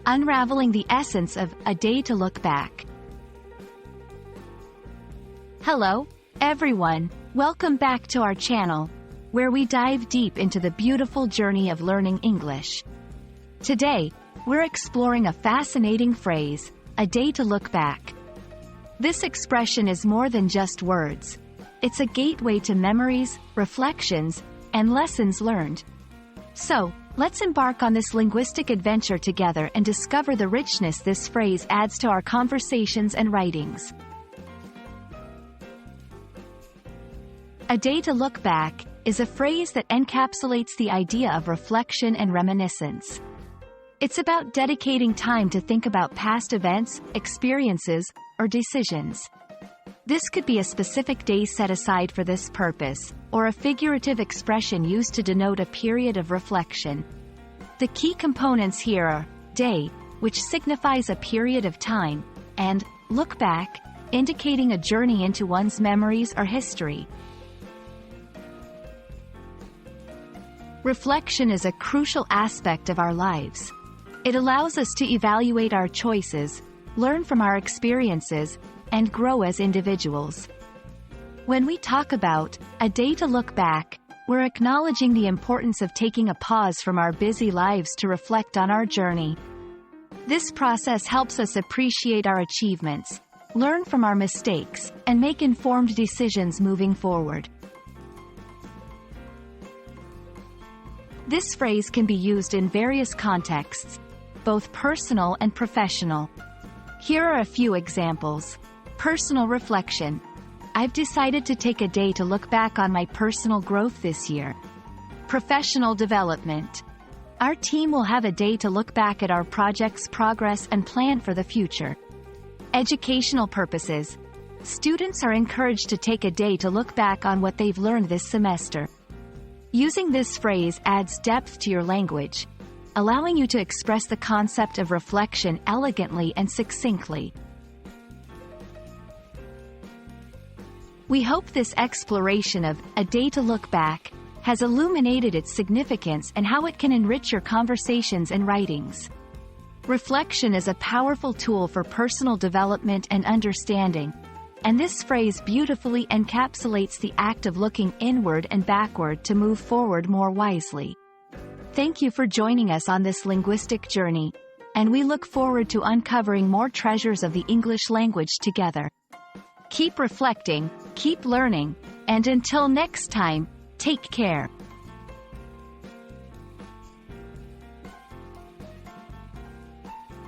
Unraveling the essence of A Day to Look Back. Hello, everyone. Welcome back to our channel, where we dive deep into the beautiful journey of learning English. Today, we're exploring a fascinating phrase, a day to look back. This expression is more than just words. It's a gateway to memories, reflections, and lessons learned. So, let's embark on this linguistic adventure together and discover the richness this phrase adds to our conversations and writings. A day to look back is a phrase that encapsulates the idea of reflection and reminiscence. It's about dedicating time to think about past events, experiences, or decisions. This could be a specific day set aside for this purpose, or a figurative expression used to denote a period of reflection. The key components here are day, which signifies a period of time, and look back, indicating a journey into one's memories or history. Reflection is a crucial aspect of our lives. It allows us to evaluate our choices, learn from our experiences, and grow as individuals. When we talk about a day to look back, we're acknowledging the importance of taking a pause from our busy lives to reflect on our journey. This process helps us appreciate our achievements, learn from our mistakes, and make informed decisions moving forward. This phrase can be used in various contexts, both personal and professional. Here are a few examples. Personal reflection. I've decided to take a day to look back on my personal growth this year. Professional development. Our team will have a day to look back at our project's progress and plan for the future. Educational purposes. Students are encouraged to take a day to look back on what they've learned this semester. Using this phrase adds depth to your language, allowing you to express the concept of reflection elegantly and succinctly. We hope this exploration of a day to look back has illuminated its significance and how it can enrich your conversations and writings. Reflection is a powerful tool for personal development and understanding, and this phrase beautifully encapsulates the act of looking inward and backward to move forward more wisely. Thank you for joining us on this linguistic journey, and we look forward to uncovering more treasures of the English language together. Keep reflecting, keep learning, and until next time, take care.